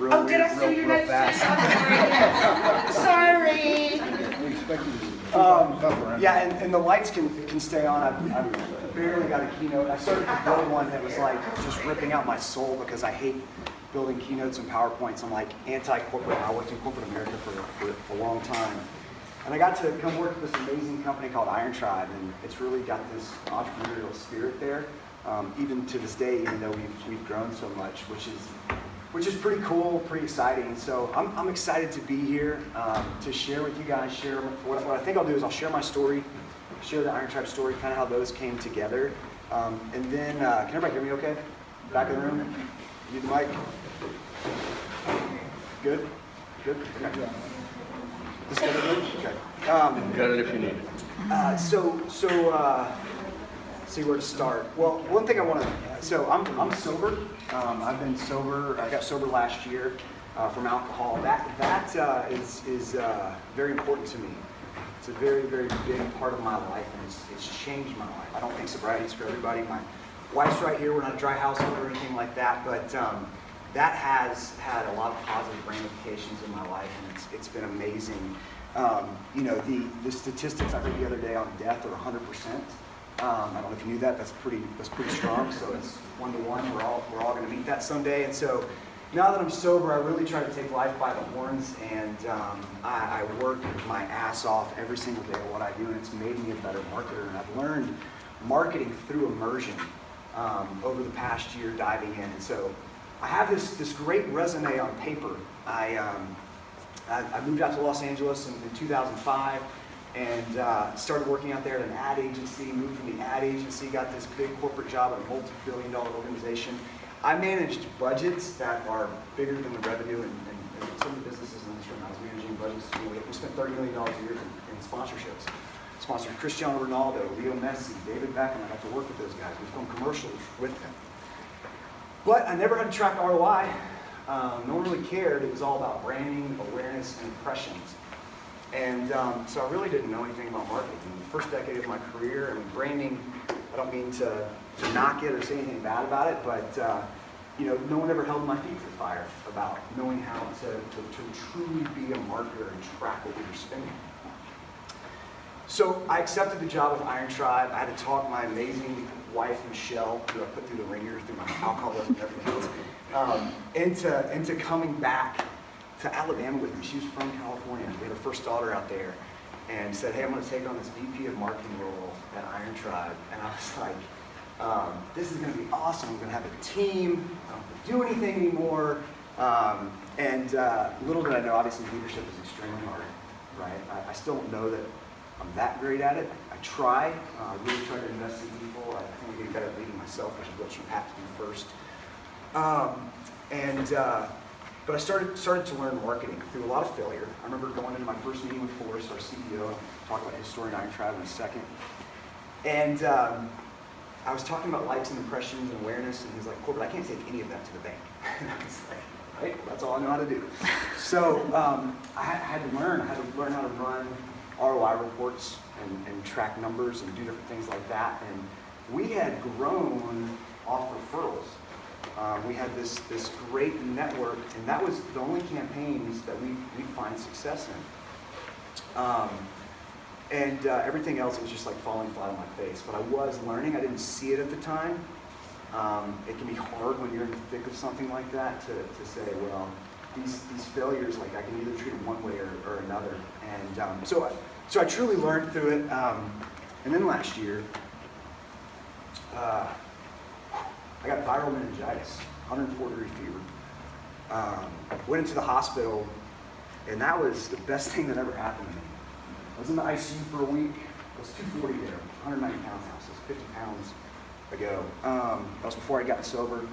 real Oh, did I steal your notes? fast. Sorry. We expect you to yeah, and the lights can stay on. I've barely got a keynote. I started to build one that was like just ripping out my soul because I hate building keynotes and PowerPoints. I'm like anti-corporate. I worked in corporate America for a long time. And I got to come work with this amazing company called Iron Tribe, and it's really got this entrepreneurial spirit there. Even to this day, even though we've grown so much, which is pretty cool, pretty exciting. And so I'm excited to be here to share with you guys. Share what I think I'll do is I'll share my story, share the Iron Tribe story, kind of how those came together, and then can everybody hear me? Okay? Back of the room. Need the mic. Good. Good. Okay. This got it? Okay. Got it if you need it. See where to start. Well, one thing I want to. So I'm sober. I've been sober. I got sober last year from alcohol. That is very important to me. It's a very, very big part of my life, and it's changed my life. I don't think sobriety is for everybody. My wife's right here. We're not a dry household or anything like that, but that has had a lot of positive ramifications in my life, and it's been amazing. You know, the statistics I heard the other day on death are 100%. I don't know if you knew that. That's pretty strong. So it's 1-to-1. We're all going to meet that someday. And so now that I'm sober, I really try to take life by the horns, and I work my ass off every single day at what I do, and it's made me a better marketer. And I've learned marketing through immersion over the past year diving in. And so I have this great resume on paper. I moved out to Los Angeles in 2005 and started working out there at an ad agency, moved from the ad agency, got this big corporate job at a multi-billion-dollar organization. I managed budgets that are bigger than the revenue and some of the businesses in this room. I was managing budgets. We spent $30 million a year in sponsorships. Sponsored Cristiano Ronaldo, Leo Messi, David Beckham. I got to work with those guys. We filmed commercials with them. But I never had to track ROI. No one really cared. It was all about branding, awareness, and impressions. And so I really didn't know anything about marketing. In the first decade of my career, I mean, branding, I don't mean to knock it or say anything bad about it, but you know, no one ever held my feet to the fire about knowing how to truly be a marketer and track what we were spending. So I accepted the job with Iron Tribe. I had to talk my amazing wife, Michelle, who I put through the ringer through my alcoholism and everything else, into coming back to Alabama with me. She was from California. We had her first daughter out there, and said, hey, I'm going to take on this VP of marketing role at Iron Tribe. And I was like, this is going to be awesome. I'm going to have a team. I don't have to do anything anymore. Little did I know, obviously leadership is extremely hard, right? I still don't know that I'm that great at it. I try. I really try to invest in people. I think I get better at leading myself, which is what you have to do first. But I started to learn marketing through a lot of failure. I remember going into my first meeting with Forrest, our CEO, talk about his story in Iron Tribe in a second. And I was talking about likes and impressions and awareness, and he's like, Corbitt, I can't take any of that to the bank. And I was like, right, that's all I know how to do. So I had to learn how to run ROI reports and track numbers and do different things like that. And we had grown off referrals. We had this great network, and that was the only campaigns that we find success in. Everything else was just like falling flat on my face. But I was learning. I didn't see it at the time. It can be hard when you're in the thick of something like that to say, well, these failures, like I can either treat them one way or another. And so I truly learned through it. And then last year, I got viral meningitis, 104-degree fever. Went into the hospital, and that was the best thing that ever happened to me. I was in the ICU for a week. I was 240 there, 190 pounds now, so it was 50 pounds ago. That was before I got sober.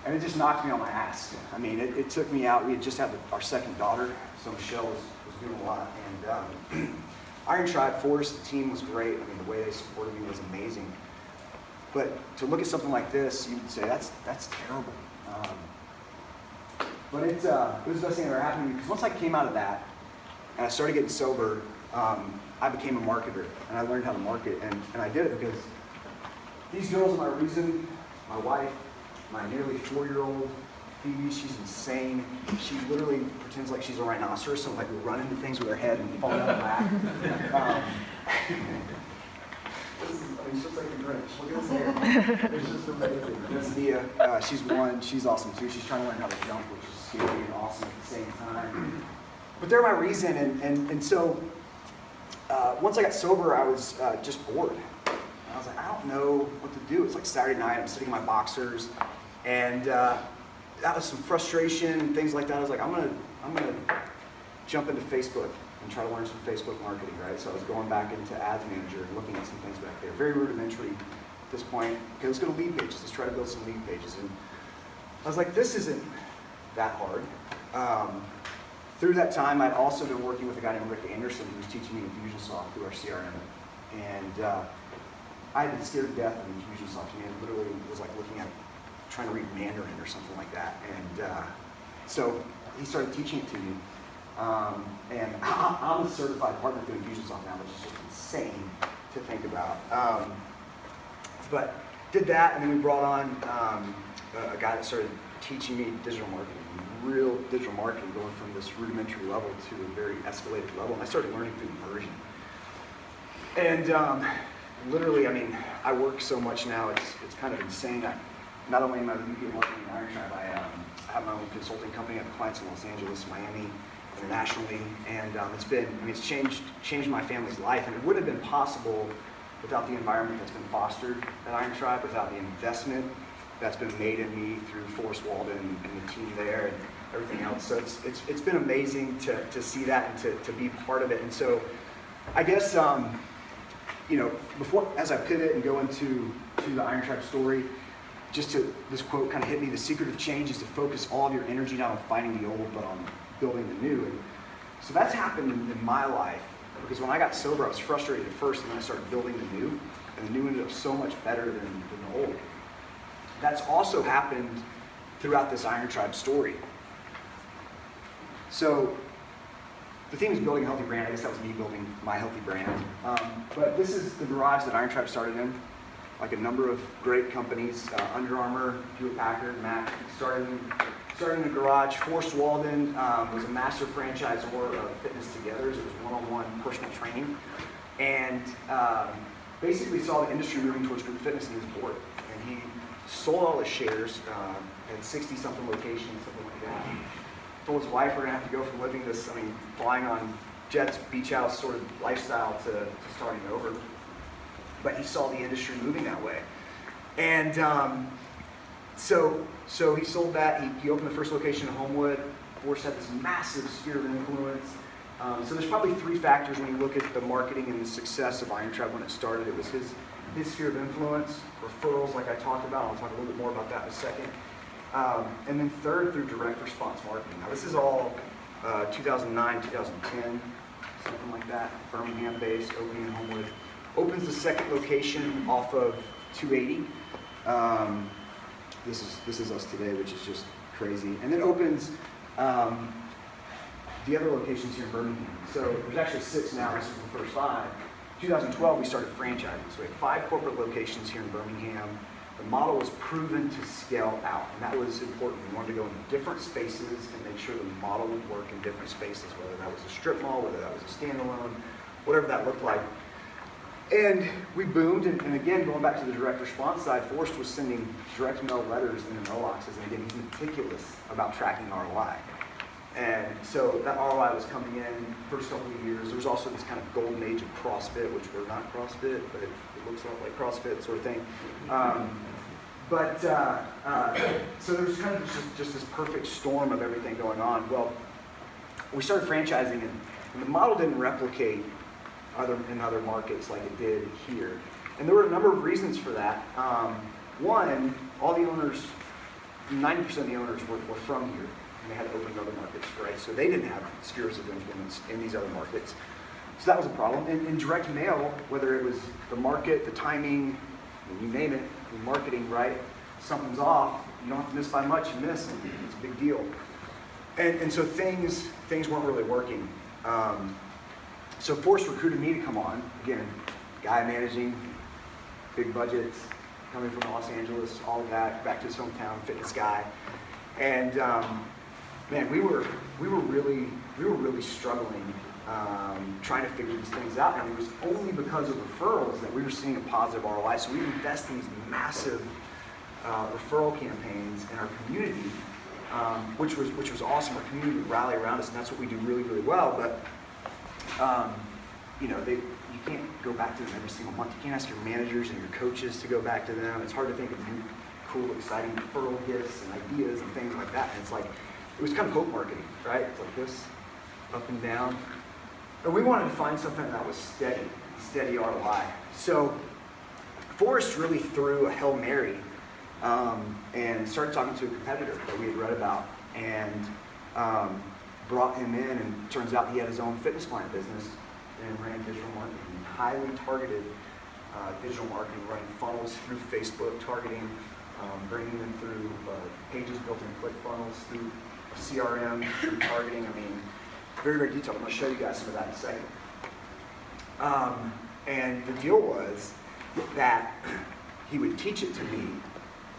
And it just knocked me on my ass. I mean, it took me out. We had just had our second daughter, so Michelle was doing a lot. And Iron Tribe, Forrest, the team was great. I mean, the way they supported me was amazing. But to look at something like this, you would say, that's terrible. But it was the best thing that ever happened to me, because once I came out of that, and I started getting sober, I became a marketer, and I learned how to market, and I did it because these girls are my reason, my wife, my nearly 4-year-old Phoebe, she's insane. She literally pretends like she's a rhinoceros, so like we run into things with her head and fall down the back. She's just like a Grinch. Look at his hair. It's just amazing. That's Nia. She's one. She's awesome too. She's trying to learn how to jump, which is scary and awesome at the same time. But they're my reason, and so once I got sober, I was just bored. I was like, I don't know what to do. It's like Saturday night. I'm sitting in my boxers, and out of some frustration and things like that, I was like, I'm gonna jump into Facebook and try to learn some Facebook marketing, right? So I was going back into Ads Manager and looking at some things back there. Very rudimentary at this point. Okay, let's go to lead pages. Let's try to build some lead pages. And I was like, this isn't that hard. Through that time, I'd also been working with a guy named Rick Anderson who was teaching me Infusionsoft through our CRM. And I had been scared to death of Infusionsoft. I mean, it literally was like looking at trying to read Mandarin or something like that. And so he started teaching it to me. And I'm a certified partner through Infusionsoft now, which is just insane to think about. But did that, and then we brought on a guy that started teaching me digital marketing, real digital marketing, going from this rudimentary level to a very escalated level. And I started learning through immersion. And literally, I mean, I work so much now, it's kind of insane. Not only am I VP of marketing in Iron Tribe, I have my own consulting company. I have clients in Los Angeles, Miami, internationally, and it's changed my family's life, and it wouldn't have been possible without the environment that's been fostered at Iron Tribe, without the investment that's been made in me through Forrest Walden and the team there and everything else. So it's been amazing to see that and to be part of it. And so I guess before, as I pivot and go into the Iron Tribe story, this quote kind of hit me: the secret of change is to focus all of your energy not on fighting the old, but on building the new. And so that's happened in my life, because when I got sober, I was frustrated at first, and then I started building the new, and the new ended up so much better than the old. That's also happened throughout this Iron Tribe story. So the theme is building a healthy brand. I guess that was me building my healthy brand. But this is the garage that Iron Tribe started in. Like a number of great companies, Under Armour, Hewlett Packard, Mac, started in the garage. Forrest Walden was a master franchisor of Fitness Together. It was one-on-one personal training. And basically saw the industry moving towards group fitness, and he was bored. And he sold all his shares, had 60-something locations, something like that. He told his wife, we're going to have to go from living this, flying on jets, beach house sort of lifestyle to starting over. But he saw the industry moving that way. And so he sold that. He opened the first location in Homewood. Forrest had this massive sphere of influence. So there's probably three factors when you look at the marketing and the success of Iron Tribe when it started. It was his sphere of influence, referrals like I talked about. I'll talk a little bit more about that in a second. And then third, through direct response marketing. Now this is all 2009, 2010, something like that. Birmingham based, opening in Homewood. Opens the second location off of 280. This is us today, which is just crazy. And then opens the other locations here in Birmingham. So there's actually 6 now. This is the first 5. 2012, we started franchising. So we have 5 corporate locations here in Birmingham. The model was proven to scale out, and that was important. We wanted to go into different spaces and make sure the model would work in different spaces, whether that was a strip mall, whether that was a standalone, whatever that looked like. And we boomed, and again, going back to the direct response side, Forrest was sending direct mail letters in the mailboxes, and again, he's meticulous about tracking ROI. And so that ROI was coming in first couple of years. There was also this kind of golden age of CrossFit, which we're not CrossFit, but it looks a lot like CrossFit sort of thing. So there's kind of just this perfect storm of everything going on. Well, we started franchising, and the model didn't replicate in other markets like it did here. And there were a number of reasons for that. One, all the owners, 90% of the owners were from here, and they had to open in other markets, right? So they didn't have spheres of influence in these other markets. So that was a problem. And in direct mail, whether it was the market, the timing, you name it, the marketing, right? Something's off, you don't have to miss by much, you miss, and it's a big deal. And so things weren't really working. So Forrest recruited me to come on. Again, guy managing big budgets, coming from Los Angeles, all of that, back to his hometown, fitness guy. And man, we were really struggling trying to figure these things out, and it was only because of referrals that we were seeing a positive ROI. So we invest in these massive referral campaigns in our community, which was awesome. Our community would rally around us, and that's what we do really, really well. But you know, you can't go back to them every single month. You can't ask your managers and your coaches to go back to them. It's hard to think of new, cool, exciting referral gifts and ideas and things like that. And it's like, it was kind of hope marketing, right? It's like this, up and down. And we wanted to find something that was steady ROI. So Forrest really threw a Hail Mary and started talking to a competitor that we had read about, and brought him in, and turns out he had his own fitness client business and ran digital marketing, highly targeted digital marketing, running funnels through Facebook, targeting, bringing them through pages built in ClickFunnels, through CRM, through targeting. I mean, very, very detailed. I'm going to show you guys some of that in a second. And the deal was that he would teach it to me,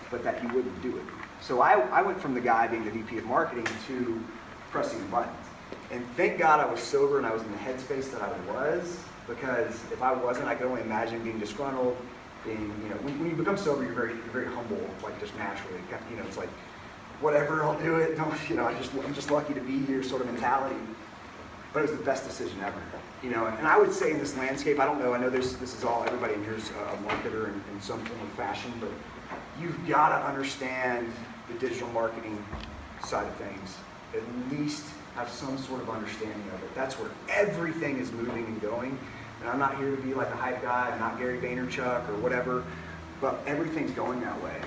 but that he wouldn't do it. So I went from the guy being the VP of marketing to pressing buttons. And thank God I was sober and I was in the headspace that I was, because if I wasn't, I could only imagine being disgruntled, being, you know, when you become sober, you're very humble, like just naturally. You know, it's like, whatever, I'll do it. Don't, you know, I'm just lucky to be here sort of mentality. But it was the best decision ever. You know, and I would say in this landscape, I don't know, I know this is all, everybody in here is a marketer in some form of fashion, but you've got to understand the digital marketing side of things. At least have some sort of understanding of it. That's where everything is moving and going. And I'm not here to be like a hype guy, I'm not Gary Vaynerchuk or whatever, but everything's going that way.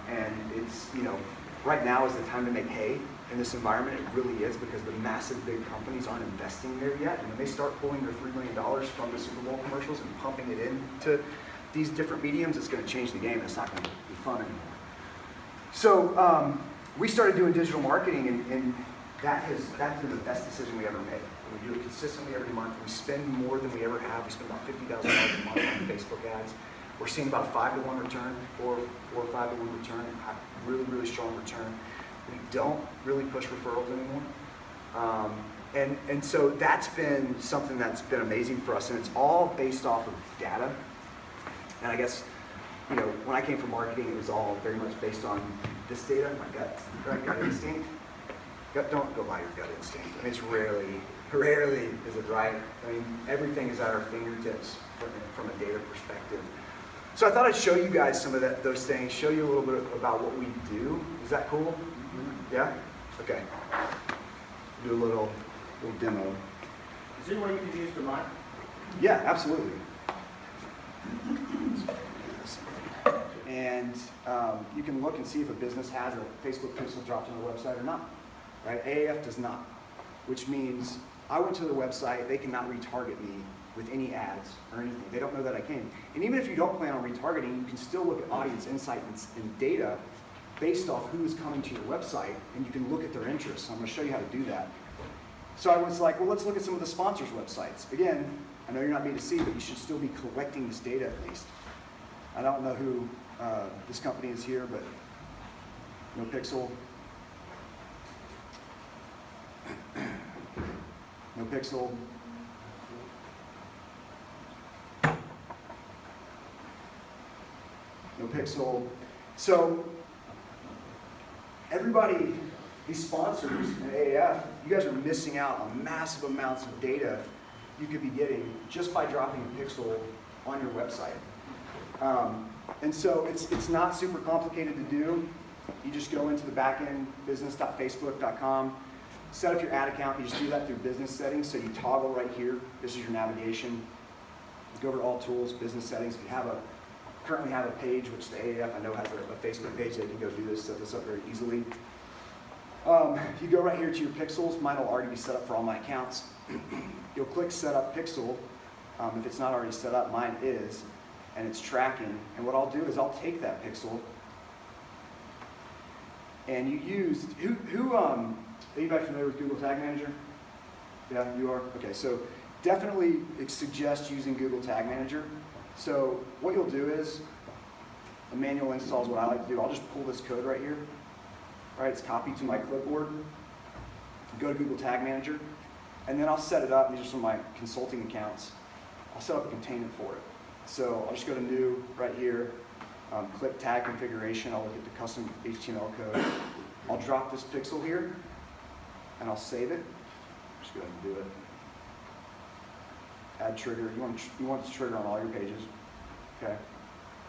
And it's, you know, right now is the time to make hay in this environment. It really is, because the massive big companies aren't investing there yet. And when they start pulling their $3 million from the Super Bowl commercials and pumping it into these different mediums, it's going to change the game, and it's not going to be fun anymore. So we started doing digital marketing, and that's been the best decision we ever made. We do it consistently every month. We spend more than we ever have. We spend about $50,000 a month on Facebook ads. We're seeing about a 5-to-1 return, 4 or 5-to-1 return, really, really strong return. We don't really push referrals anymore. And so that's been something that's been amazing for us, and it's all based off of data. And I guess, you know, when I came from marketing, it was all very much based on this data, my gut instinct. Don't go by your gut instinct. I mean, it's rarely is it right. I mean, everything is at our fingertips from a data perspective. So I thought I'd show you guys some of those things, show you a little bit about what we do. Is that cool? Mm-hmm. Yeah? Okay. Do a little demo. Is there a way you can use the mic? Yeah, absolutely. And you can look and see if a business has a Facebook pixel dropped on the website or not. Right? AAF does not, which means I went to the website, they cannot retarget me with any ads or anything. They don't know that I came. And even if you don't plan on retargeting, you can still look at audience insight and data based off who is coming to your website, and you can look at their interests. So I'm going to show you how to do that. So I was like, well, let's look at some of the sponsors' websites. Again, I know you're not B2C, but you should still be collecting this data at least. I don't know who this company is here, but No Pixel. No Pixel. No Pixel. So everybody, these sponsors in AAF, you guys are missing out on massive amounts of data you could be getting just by dropping a pixel on your website. And so it's not super complicated to do. You just go into the backend business.facebook.com, set up your ad account. You just do that through business settings. So you toggle right here. This is your navigation. Go over to all tools, business settings. If you currently have a page, which the AAF I know has a Facebook page, they can go do this, set this up very easily. You go right here to your pixels. Mine will already be set up for all my accounts. You'll click Set Up Pixel. If it's not already set up, mine is, and it's tracking. And what I'll do is I'll take that pixel, and you use, anybody familiar with Google Tag Manager? Yeah, you are? Okay, so definitely suggest using Google Tag Manager. So what you'll do is, a manual install is what I like to do. I'll just pull this code right here, right? It's copied to my clipboard. Go to Google Tag Manager, and then I'll set it up. These are some of my consulting accounts. I'll set up a containment for it. So I'll just go to New right here, click Tag Configuration. I'll look at the custom HTML code. I'll drop this pixel here, and I'll save it. Just go ahead and do it. Add trigger. You want it to trigger on all your pages, okay?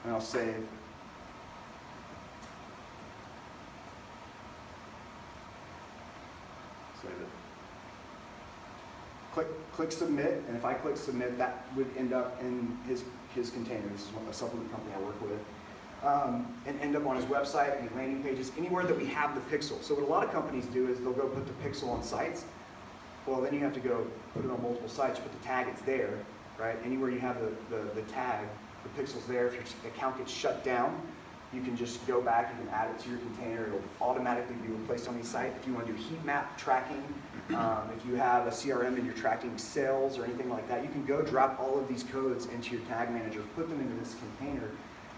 And I'll save. Save it. Click submit, and if I click submit, that would end up in his container. This is a supplement company I work with. And end up on his website, any landing pages, anywhere that we have the pixel. So what a lot of companies do is they'll go put the pixel on sites. Well, then you have to go put it on multiple sites, put the tag, it's there, right? Anywhere you have the tag, the pixel's there. If your account gets shut down, you can just go back, you can add it to your container, it'll automatically be replaced on the site. If you want to do heat map tracking, if you have a CRM and you're tracking sales or anything like that, you can go drop all of these codes into your tag manager, put them into this container,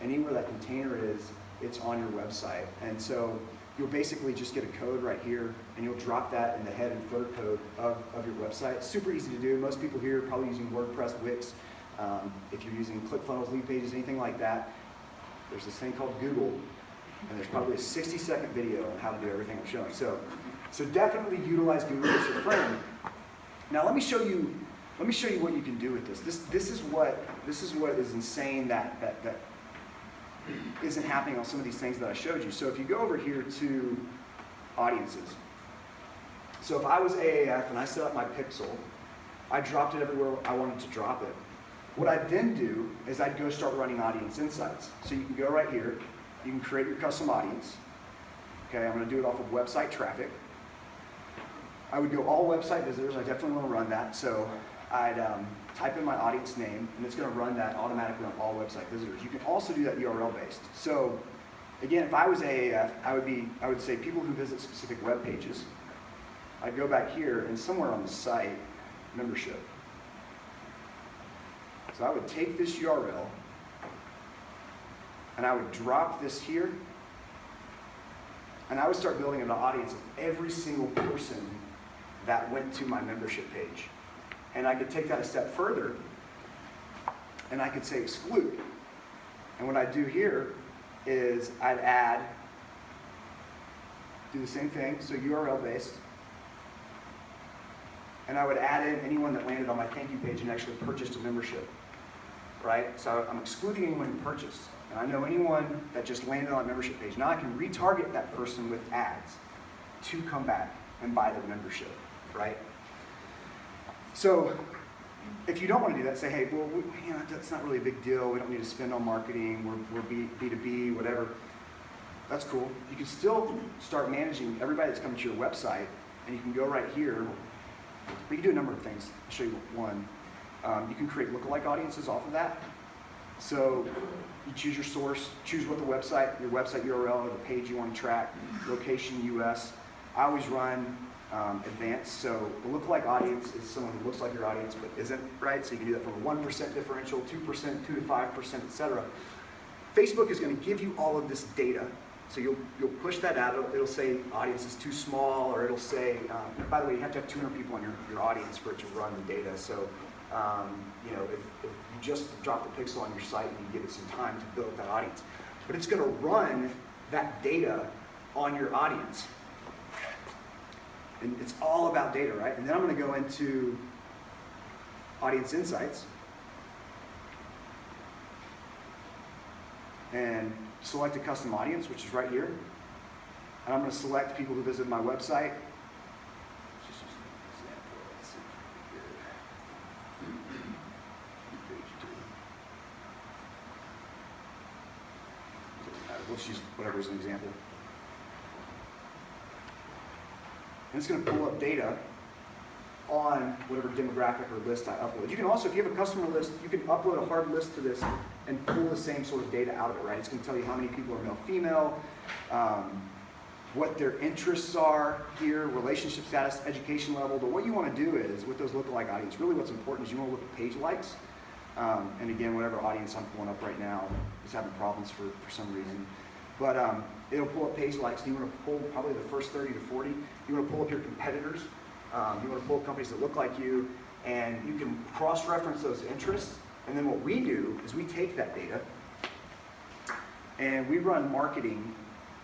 and anywhere that container is, it's on your website. And so you'll basically just get a code right here, and you'll drop that in the head and footer code of your website. Super easy to do. Most people here are probably using WordPress, Wix. If you're using ClickFunnels, lead pages, anything like that, there's this thing called Google, and there's probably a 60-second video on how to do everything I'm showing. So definitely utilize Google as your friend. Now let me show you what you can do with this. This is what is insane that isn't happening on some of these things that I showed you. So if you go over here to audiences, so if I was AAF and I set up my pixel, I dropped it everywhere I wanted to drop it. What I'd then do is I'd go start running audience insights. So you can go right here, you can create your custom audience. Okay, I'm going to do it off of website traffic. I would go all website visitors. I definitely want to run that. So I'd type in my audience name, and it's going to run that automatically on all website visitors. You can also do that URL based. So again, if I was AAF, I would say people who visit specific web pages. I'd go back here, and somewhere on the site, membership. So I would take this URL, and I would drop this here, and I would start building an audience of every single person that went to my membership page. And I could take that a step further, and I could say exclude. And what I'd do here is I'd do the same thing, so URL based, and I would add in anyone that landed on my thank you page and actually purchased a membership, right? So I'm excluding anyone who purchased. And I know anyone that just landed on a membership page. Now I can retarget that person with ads to come back and buy the membership, right? So if you don't want to do that, say, hey, well, that's not really a big deal. We don't need to spend on marketing. We're B2B, whatever. That's cool. You can still start managing everybody that's coming to your website, and you can go right here. We can do a number of things. I'll show you one. You can create lookalike audiences off of that. So you choose your source, choose what your website URL or the page you want to track, location US. I always run advanced, so the lookalike audience is someone who looks like your audience but isn't, right? So you can do that from a 1% differential, 2%, 2 to 5%, etc. Facebook is going to give you all of this data. So you'll push that out. It'll say audience is too small, or it'll say, by the way, you have to have 200 people on your audience for it to run the data. So if you just drop the pixel on your site and you give it some time to build that audience, but it's going to run that data on your audience. And it's all about data, right? And then I'm going to go into audience insights and select a custom audience, which is right here. And I'm going to select people who visit my website. Let's just use an example. Let's see if we get let's use whatever as an example. And it's going to pull up data on whatever demographic or list I upload. You can also, if you have a customer list, you can upload a hard list to this and pull the same sort of data out of it, right? It's going to tell you how many people are male, female, what their interests are here, relationship status, education level. But what you want to do is, with those lookalike audience, really what's important is you want to look at page likes. And again, whatever audience I'm pulling up right now is having problems for some reason. But it'll pull up page likes. You want to pull probably the first 30 to 40. You want to pull up your competitors. You want to pull up companies that look like you, and you can cross-reference those interests. And then what we do is we take that data and we run marketing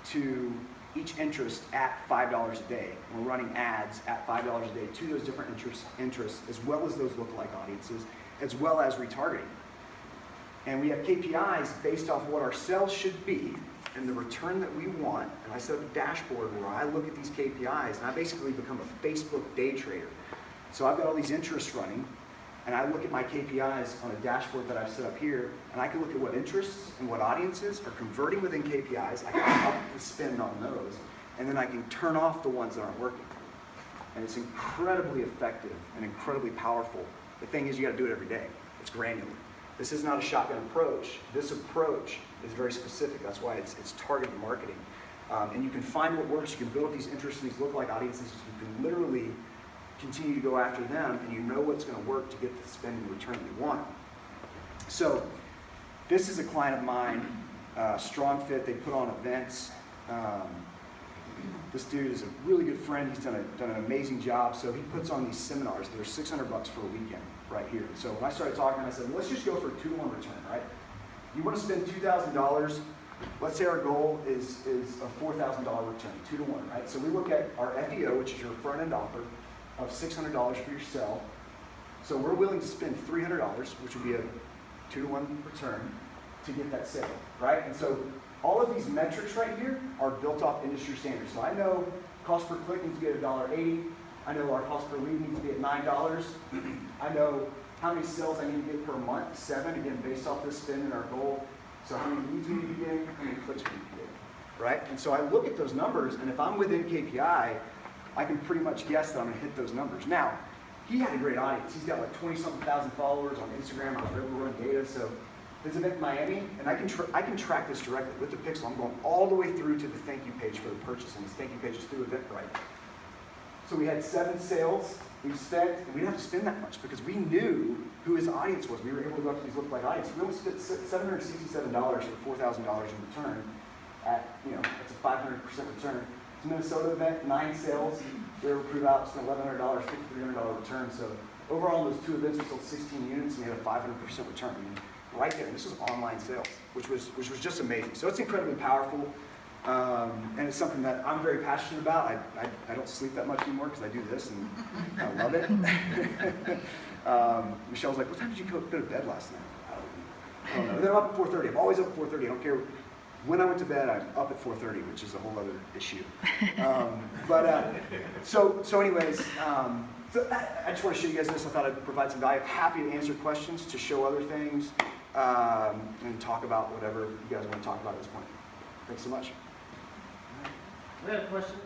to each interest at $5 a day. We're running ads at $5 a day to those different interests, as well as those lookalike audiences, as well as retargeting. And we have KPIs based off what our sales should be and the return that we want. And I set up a dashboard where I look at these KPIs, and I basically become a Facebook day trader. So I've got all these interests running, and I look at my KPIs on a dashboard that I've set up here, and I can look at what interests and what audiences are converting within KPIs. I can up the spend on those, and then I can turn off the ones that aren't working. And it's incredibly effective and incredibly powerful. The thing is, you got to do it every day. It's granular. This is not a shotgun approach. This approach is very specific. That's why it's targeted marketing. And you can find what works. You can build these interests, these lookalike audiences. You can literally continue to go after them, and you know what's going to work to get the spend and return that you want. So this is a client of mine, strong fit. They put on events. This dude is a really good friend. He's done an amazing job. So he puts on these seminars that are $600 for a weekend right here. So when I started talking, I said, well, let's just go for a 2-to-1 return, right? You want to spend $2,000. Let's say our goal is a $4,000 return, 2-to-1, right? So we look at our FEO, which is your front-end offer, of $600 for your sell. So we're willing to spend $300, which would be a 2-to-1 return, to get that sale, right? And so all of these metrics right here are built off industry standards. So I know cost per click needs to be at $1.80. I know our cost per lead needs to be at $9. I know how many sales I need to get per month, 7, again, based off this spend and our goal. So how many leads we need to get, how many clicks we need to get, right? And so I look at those numbers, and if I'm within KPI, I can pretty much guess that I'm gonna hit those numbers. Now, he had a great audience. He's got like 20-something thousand followers on Instagram. I was able to run data. So his event in Miami, and I can track this directly with the pixel. I'm going all the way through to the thank you page for the purchase, and his thank you page is through Eventbrite. So we had 7 sales. We spent, and we didn't have to spend that much because we knew who his audience was. We were able to go after these lookalike audiences. We only spent $767 for $4,000 in return. That's a 500% return. It's a Minnesota event, 9 sales. We were approved out, spent $1,100, $5,300 return. So overall, in those 2 events, we sold 16 units, and we had a 500% return. I mean, right there. And this was online sales, which was just amazing. So it's incredibly powerful. And it's something that I'm very passionate about. I don't sleep that much anymore because I do this and I love it. Michelle's like, what time did you go to bed last night? I don't know. Then I'm up at 4:30. I'm always up at 4:30. I don't care when I went to bed. I'm up at 4:30, which is a whole other issue. So anyways, so I just want to show you guys this. I thought I'd provide some value. Happy to answer questions, to show other things, and talk about whatever you guys want to talk about at this point. Thanks so much. We had a question.